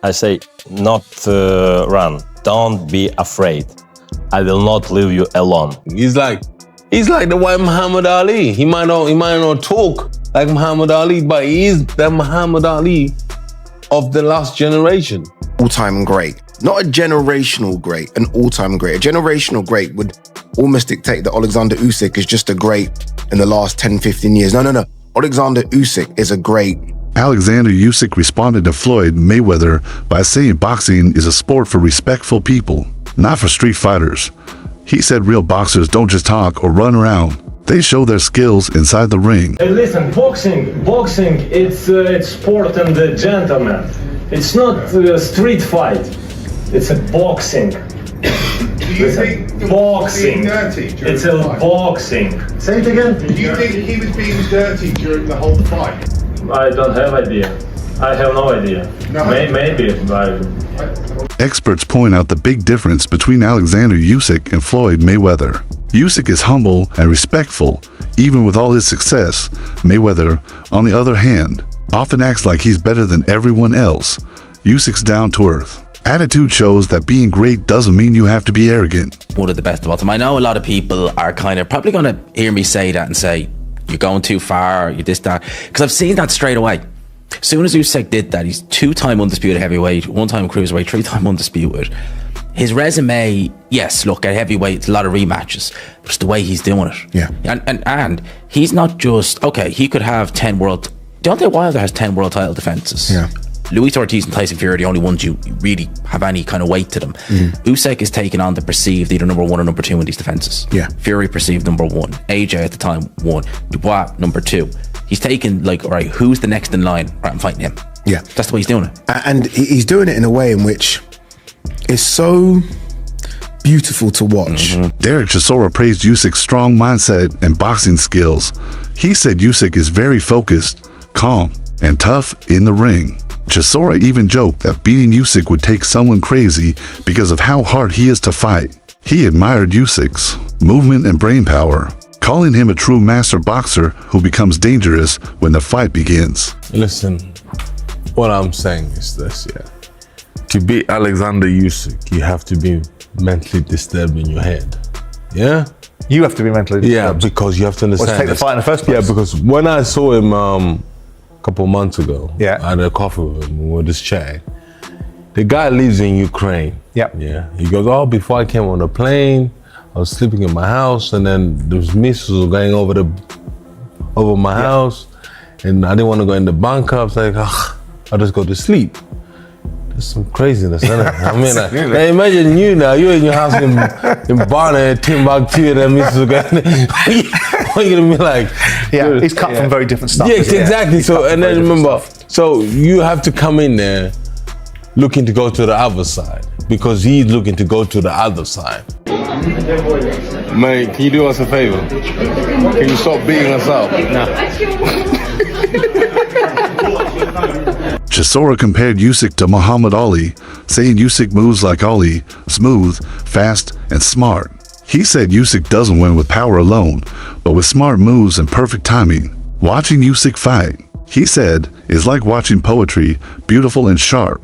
I say, not run. Don't be afraid. I will not leave you alone. He's like the white Muhammad Ali. He might not talk like Muhammad Ali, but he is the Muhammad Ali of the last generation. All-time great. Not a generational great, an all-time great. A generational great would almost dictate that Oleksandr Usyk is just a great in the last 10, 15 years. No. Oleksandr Usyk is a great. Oleksandr Usyk responded to Floyd Mayweather by saying boxing is a sport for respectful people, not for street fighters. He said real boxers don't just talk or run around. They show their skills inside the ring. Hey, listen, boxing, it's sport and gentleman. It's not a street fight. It's a boxing. Do you think boxing? Dirty during It's the a fight? boxing. Say it again. Do you think he was being dirty during the whole fight? I don't have idea. I have no idea. No. Maybe, but Experts point out the big difference between Oleksandr Usyk and Floyd Mayweather. Usyk is humble and respectful, even with all his success. Mayweather, on the other hand, often acts like he's better than everyone else. Usyk's down to earth. Attitude shows that being great doesn't mean you have to be arrogant. One of the best of all time. I know a lot of people are kind of probably going to hear me say that and say, you're going too far, you're this, that. Because I've seen that straight away. As soon as Usyk did that, he's 2-time undisputed heavyweight, 1-time cruiserweight, 3-time undisputed. His resume, yes, look, at heavyweight, it's a lot of rematches. But it's the way he's doing it. Yeah. And he's not just, okay, he could have 10 world... Deontay Wilder has 10 world title defenses. Yeah. Luis Ortiz and Tyson Fury are the only ones you really have any kind of weight to them. Usyk is taking on the perceived either number 1 or number 2 in these defenses. Yeah. Fury perceived number 1. AJ at the time 1. Dubois number 2. He's taking like, all right, who's the next in line? Right, I'm fighting him. Yeah. That's the way he's doing it. And he's doing it in a way in which is so beautiful to watch. Derek Chisora praised Usyk's strong mindset and boxing skills. He said Usyk is very focused, calm, and tough in the ring. Chisora even joked that beating Usyk would take someone crazy because of how hard he is to fight. He admired Usyk's movement and brain power, calling him a true master boxer who becomes dangerous when the fight begins. Listen, what I'm saying is this, yeah. To beat Oleksandr Usyk, you have to be mentally disturbed in your head. Yeah? You have to be mentally disturbed. Yeah, because you have to understand. Well, to take the fight in the first place. Yeah, because when I saw him a couple of months ago, Yeah. I had a coffee with him, we were just chatting. The guy lives in Ukraine. Yeah. Yeah. He goes, oh, before I came on the plane, I was sleeping in my house, and then those missiles were going over my house, and I didn't want to go in the bunker. I was like, I'll just go to sleep. There's some craziness, isn't it? I mean, like, hey, imagine you're in your house in Barna, Timbuktu, and then missiles are going. What are you gonna be like? Yeah, he's cut from very different stuff. Yes, exactly. He's So, cut from and very then different remember, stuff. so you have to come in there looking to go to the other side because he's looking to go to the other side. Mate, can you do us a favor? Can you stop beating us up? Chisora compared Usyk to Muhammad Ali, saying Usyk moves like Ali, smooth, fast, and smart. He said Usyk doesn't win with power alone, but with smart moves and perfect timing. Watching Usyk fight, he said, is like watching poetry, beautiful and sharp.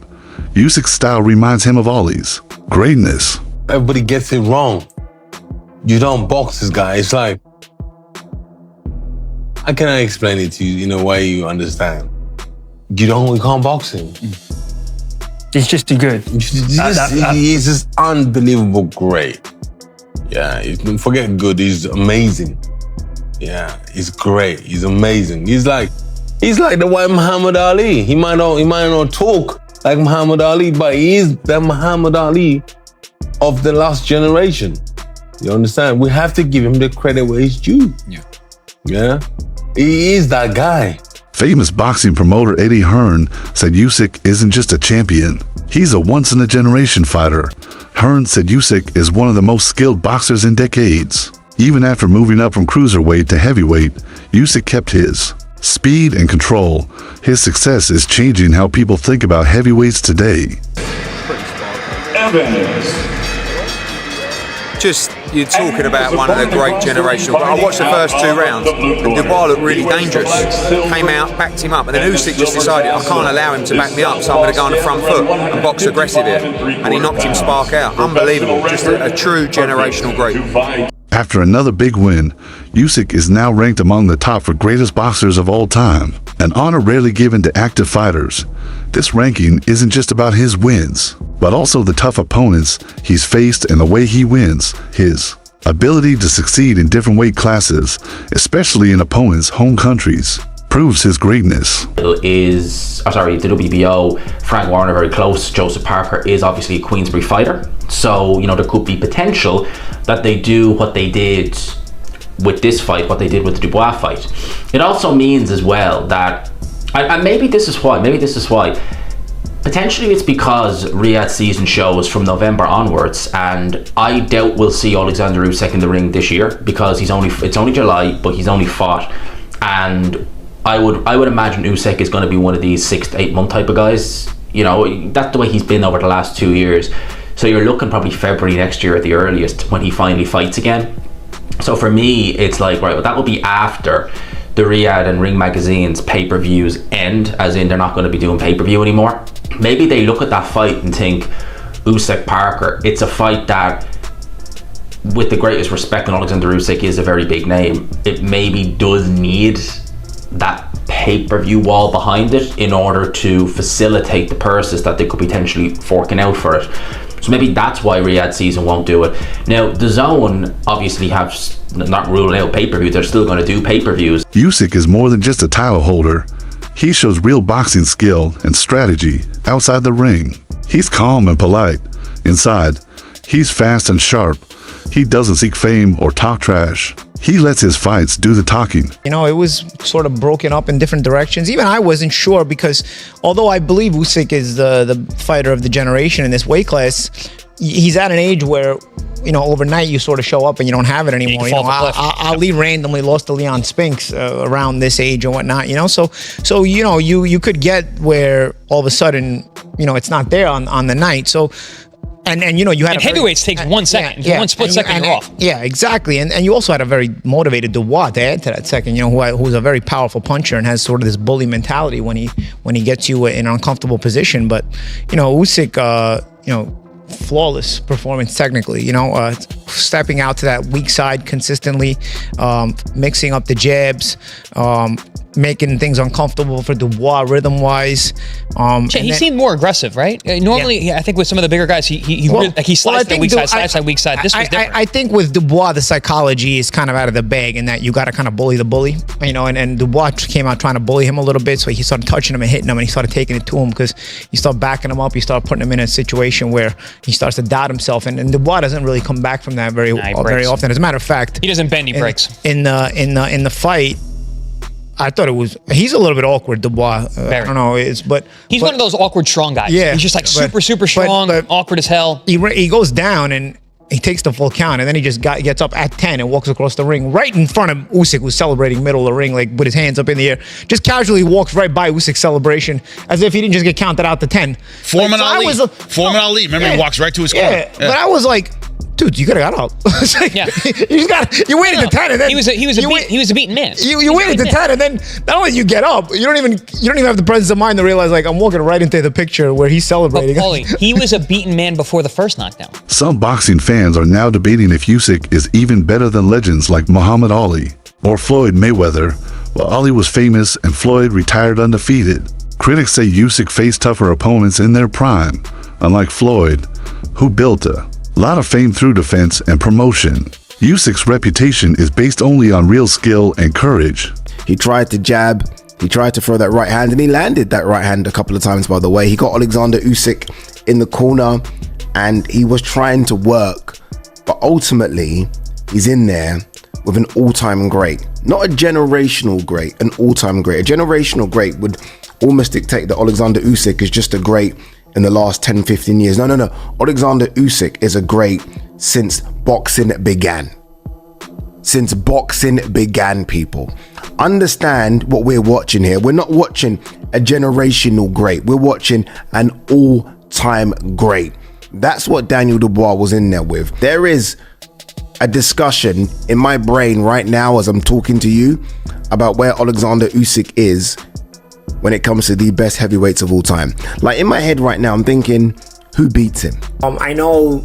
Usyk's style reminds him of Ali's. Greatness. Everybody gets it wrong. You don't box this guy. It's like, how can I explain it to you in a way you understand? We can't box him. He's just too good. He's just unbelievable great. Yeah, forget good, he's amazing. Yeah, he's great, he's amazing. He's like the white Muhammad Ali. He might not talk like Muhammad Ali, but he is the Muhammad Ali of the last generation. You understand? We have to give him the credit where it's due. Yeah? He is that guy. Famous boxing promoter Eddie Hearn said Usyk isn't just a champion, he's a once-in-a-generation fighter. Hearn said Usyk is one of the most skilled boxers in decades. Even after moving up from cruiserweight to heavyweight, Usyk kept his speed and control. His success is changing how people think about heavyweights today. Evans. just, you're talking about one of the great generational. I watched the first 2 rounds, and Dubois looked really dangerous. Came out, backed him up, and then Usyk just decided, I can't allow him to back me up, so I'm going to go on the front foot and box aggressive here. And he knocked him spark out. Unbelievable. Just a true generational great. After another big win, Usyk is now ranked among the top for greatest boxers of all time, an honor rarely given to active fighters. This ranking isn't just about his wins, but also the tough opponents he's faced and the way he wins. His ability to succeed in different weight classes, especially in opponents' home countries, proves his greatness. The WBO, Frank Warner very close. Joseph Parker is obviously a Queensberry fighter. So, you know, there could be potential that they do what they did with this fight, what they did with the Dubois fight. It also means as well that, and maybe this is why, potentially it's because Riyadh's season shows from November onwards, and I doubt we'll see Oleksandr Usyk in the ring this year because it's only July, but he's only fought, and I would imagine Usyk is going to be one of these 6 to 8 month type of guys. You know, that's the way he's been over the last 2 years. So you're looking probably February next year at the earliest when he finally fights again. So for me, it's like, right, well, that will be after the Riyadh and Ring Magazine's pay-per-views end, as in they're not going to be doing pay-per-view anymore. Maybe they look at that fight and think, Usyk Parker, it's a fight that, with the greatest respect, and Oleksandr Usyk is a very big name, it maybe does need that pay-per-view wall behind it in order to facilitate the purses that they could potentially forking out for it. So maybe that's why Riyadh season won't do it. Now, the Zone obviously have not ruling out pay-per-views. They're still going to do pay-per-views. Usyk is more than just a title holder. He shows real boxing skill and strategy outside the ring. He's calm and polite. Inside, he's fast and sharp. He doesn't seek fame or talk trash. He lets his fights do the talking. You know, it was sort of broken up in different directions. Even I wasn't sure because although I believe Usyk is the fighter of the generation in this weight class, he's at an age where, you know, overnight you sort of show up and you don't have it anymore. You know, Ali randomly lost to Leon Spinks around this age and whatnot, you know? So you know, you could get where all of a sudden, you know, it's not there on the night. So, and you know, you had heavyweights takes 1 second. One split second, you're off. Yeah, exactly. And you also had a very motivated Dubois to add to that second, you know, who's a very powerful puncher and has sort of this bully mentality when he gets you in an uncomfortable position. But, you know, Usyk, you know, flawless performance technically, you know, stepping out to that weak side consistently, mixing up the jabs, making things uncomfortable for Dubois rhythm-wise. He seemed more aggressive, right? Normally, I think with some of the bigger guys, he slides that weak side, slides that weak side. This was different. I think with Dubois, the psychology is kind of out of the bag in that you got to kind of bully the bully, you know, and Dubois came out trying to bully him a little bit, so he started touching him and hitting him, and he started taking it to him because you start backing him up, you start putting him in a situation where he starts to doubt himself, and Dubois doesn't really come back from that very often. As a matter of fact, he doesn't bend, he breaks. In the fight, I thought he's a little bit awkward, Dubois. I don't know, he's one of those awkward strong guys. Yeah, he's just like super strong, awkward as hell. He goes down and he takes the full count, and then he just gets up at 10 and walks across the ring right in front of Usyk, who's celebrating middle of the ring, like with his hands up in the air. Just casually walks right by Usyk's celebration as if he didn't just get counted out to 10. Foreman Ali. Remember, he walks right to his corner. Yeah, but I was like, dude, you could have got up. You waited to 10, and then he was a beaten man. You waited to 10, and then not only you get up, you don't even have the presence of mind to realize, like, I'm walking right into the picture where he's celebrating. But Paulie, he was a beaten man before the first knockdown. Some boxing fans are now debating if Usyk is even better than legends like Muhammad Ali or Floyd Mayweather. While Ali was famous and Floyd retired undefeated, critics say Usyk faced tougher opponents in their prime, unlike Floyd, who built a lot of fame through defense and promotion. Usyk's reputation is based only on real skill and courage. He tried to jab, he tried to throw that right hand, and he landed that right hand a couple of times, by the way. He got Oleksandr Usyk in the corner, and he was trying to work, but ultimately, he's in there with an all-time great. Not a generational great, an all-time great. A generational great would almost dictate that Oleksandr Usyk is just a great in the last 10, 15 years. No. Oleksandr Usyk is a great since boxing began. Since boxing began, people. Understand what we're watching here. We're not watching a generational great. We're watching an all-time great. That's what Daniel Dubois was in there with. There is a discussion in my brain right now as I'm talking to you about where Oleksandr Usyk is when it comes to the best heavyweights of all time. Like in my head right now, I'm thinking, who beats him? I know,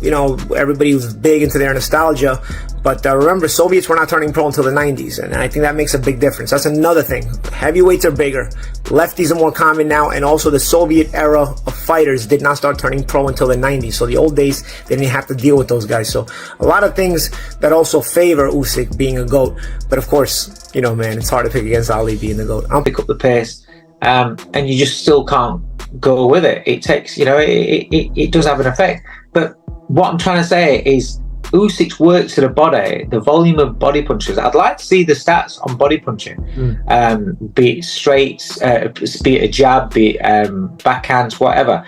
everybody was big into their nostalgia, but remember, Soviets were not turning pro until the 90s, and I think that makes a big difference. That's another thing. Heavyweights are bigger. Lefties are more common now, and also the Soviet era of fighters did not start turning pro until the 90s. So the old days, they didn't have to deal with those guys. So a lot of things that also favor Usyk being a GOAT. But of course, man, it's hard to pick against Ali being the GOAT. I'll pick up the pace, and you just still can't go with it. It takes, it does have an effect. But what I'm trying to say is Usyk's work to the body, the volume of body punches. I'd like to see the stats on body punching, be it straights, be it a jab, be it backhands, whatever.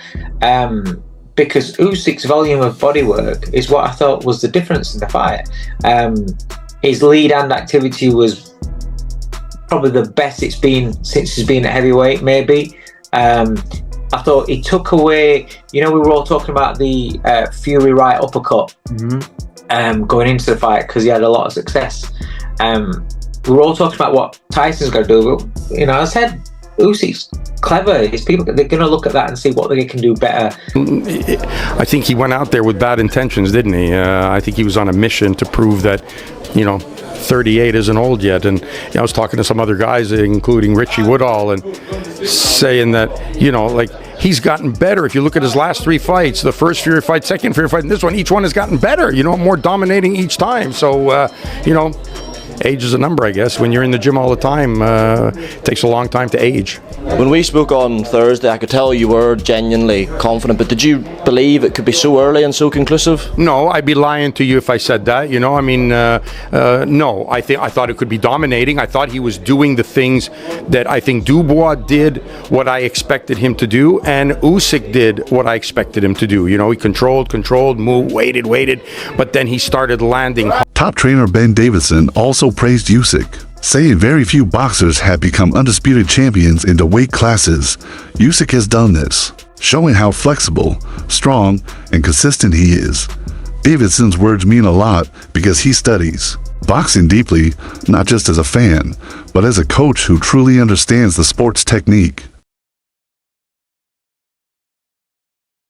Because Usyk's volume of body work is what I thought was the difference in the fight. His lead hand activity was probably the best it's been since he's been at heavyweight, maybe. I thought he took away, we were all talking about the Fury right uppercut going into the fight because he had a lot of success. We were all talking about what Tyson's going to do, but, I said Usyk's clever. His people, they're going to look at that and see what they can do better. I think he went out there with bad intentions, didn't he? I think he was on a mission to prove that, 38 isn't old yet. And I was talking to some other guys, including Richie Woodall, and saying that, he's gotten better. If you look at his last 3 fights, the first Fury fight, second Fury fight, and this one, each one has gotten better, more dominating each time. So, age is a number, I guess. When you're in the gym all the time, it takes a long time to age. When we spoke on Thursday, I could tell you were genuinely confident, but did you believe it could be so early and so conclusive? No, I'd be lying to you if I said that. No. I thought it could be dominating. I thought he was doing the things that I think Dubois did what I expected him to do, and Usyk did what I expected him to do. He controlled, moved, waited, but then he started landing. Top trainer Ben Davison also praised Usyk, saying very few boxers have become undisputed champions in the weight classes. Usyk has done this, showing how flexible, strong, and consistent he is. Davidson's words mean a lot because he studies boxing deeply, not just as a fan, but as a coach who truly understands the sport's technique.